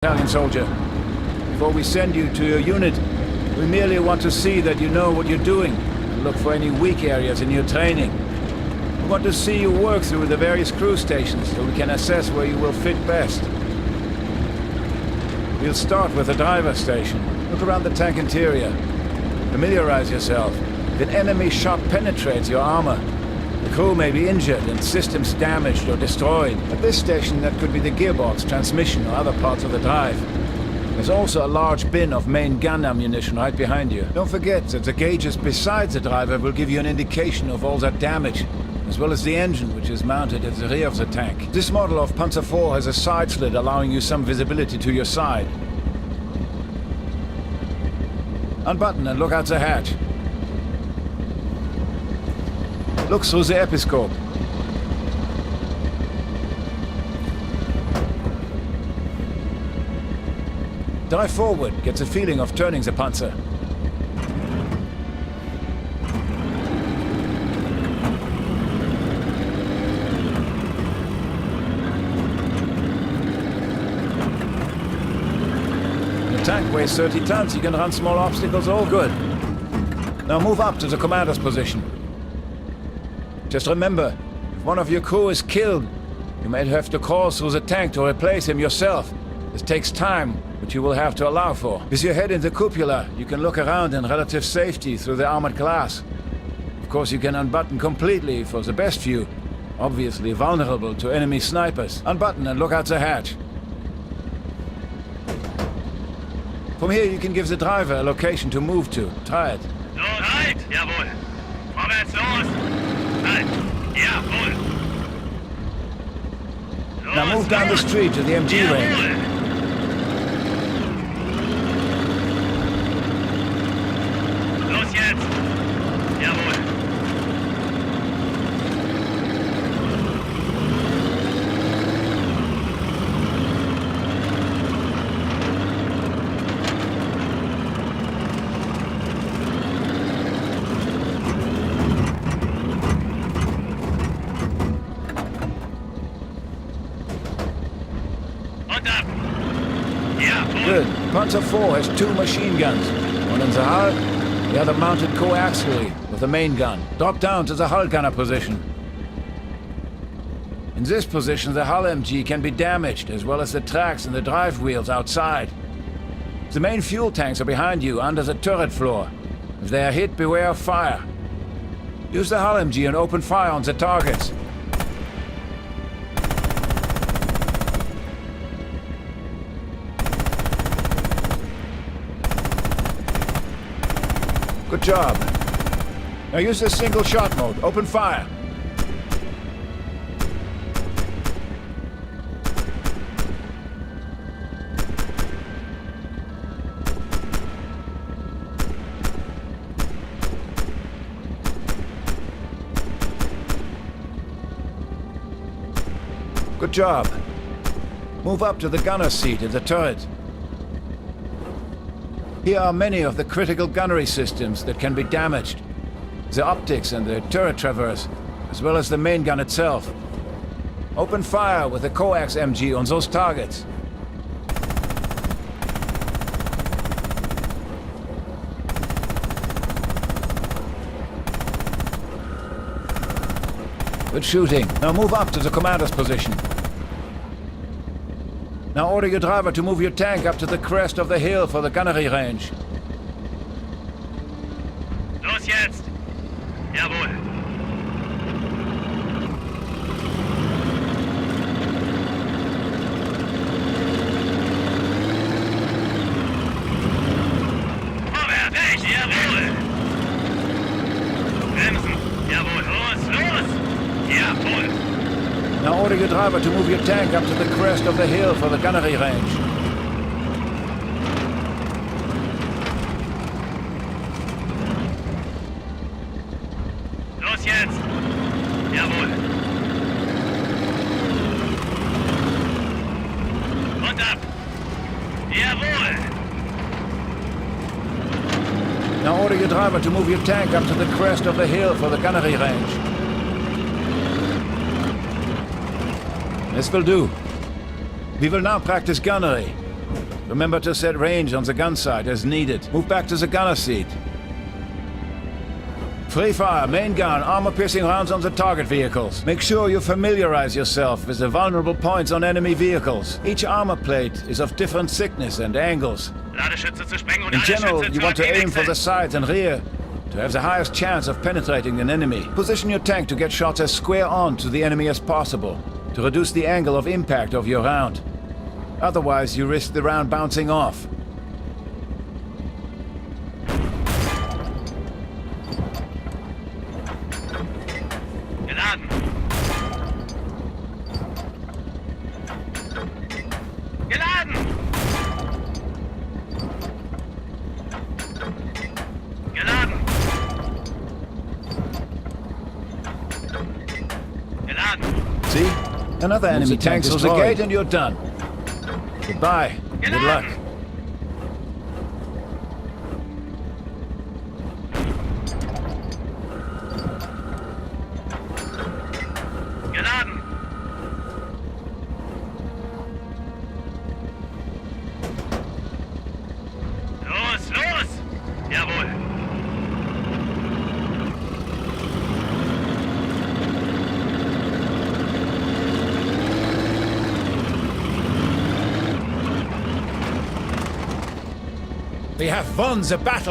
Italian soldier. Before we send you to your unit, we merely want to see that you know what you're doing and look for any weak areas in your training. We want to see you work through the various crew stations so we can assess where you will fit best. We'll start with the driver's station. Look around the tank interior. Familiarize yourself. If an enemy shot penetrates your armor, the crew may be injured and systems damaged or destroyed. At this station, that could be the gearbox, transmission, or other parts of the drive. There's also a large bin of main gun ammunition right behind you. Don't forget that the gauges beside the driver will give you an indication of all that damage, as well as the engine, which is mounted at the rear of the tank. This model of Panzer IV has a side slit allowing you some visibility to your side. Unbutton and look out the hatch. Look through the episcope. Drive forward, get the feeling of turning the Panzer. The tank weighs 30 tons, you can run small obstacles, all good. Now move up to the commander's position. Just remember, if one of your crew is killed, you may have to crawl through the tank to replace him yourself. This takes time, which you will have to allow for. With your head in the cupola, you can look around in relative safety through the armored glass. Of course, you can unbutton completely for the best view, obviously vulnerable to enemy snipers. Unbutton and look out the hatch. From here, you can give the driver a location to move to. Try it. Los, halt! Jawohl! Vorwärts, los! Halt! Jawohl! Los, Now move down the street to the MG range. Jawohl! Los jetzt! Jawohl! Und ab! Jawohl! Good. Panzer IV has 2 machine guns. One in the hull, the other mounted coaxially with the main gun. Drop down to the hull gunner position. In this position, the hull MG can be damaged, as well as the tracks and the drive wheels outside. The main fuel tanks are behind you, under the turret floor. If they are hit, beware of fire. Use the hull MG and open fire on the targets. Good job. Now use the single shot mode. Open fire. Good job. Move up to the gunner's seat in the turret. Here are many of the critical gunnery systems that can be damaged. The optics and the turret traverse, as well as the main gun itself. Open fire with the coax MG on those targets. Good shooting. Now move up to the commander's position. Now order your driver to move your tank up to the crest of the hill for the gunnery range. Los jetzt! Jawohl! Vorwärts! Jawohl! Bremsen! Jawohl! Los! Los! Jawohl! Now order your driver to move your tank up to the crest of the hill for the gunnery range. Los jetzt! Jawohl! Und ab! Jawohl! Now order your driver to move your tank up to the crest of the hill for the gunnery range. This will do. We will now practice gunnery. Remember to set range on the gun sight as needed. Move back to the gunner seat. Free fire, main gun, armor-piercing rounds on the target vehicles. Make sure you familiarize yourself with the vulnerable points on enemy vehicles. Each armor plate is of different thickness and angles. Ladeschütze zu sprengen und In alle general, Schütze you zu want to aim for the wechseln. sides and rear to have the highest chance of penetrating an enemy. Position your tank to get shots as square on to the enemy as possible, to reduce the angle of impact of your round. Otherwise, you risk the round bouncing off. Geladen. Geladen. Geladen. Geladen. See? Another enemy tank tank through the destroyed. gate and you're done. Goodbye. Good luck. Geladen. Los, los! Jawohl. We have won the battle,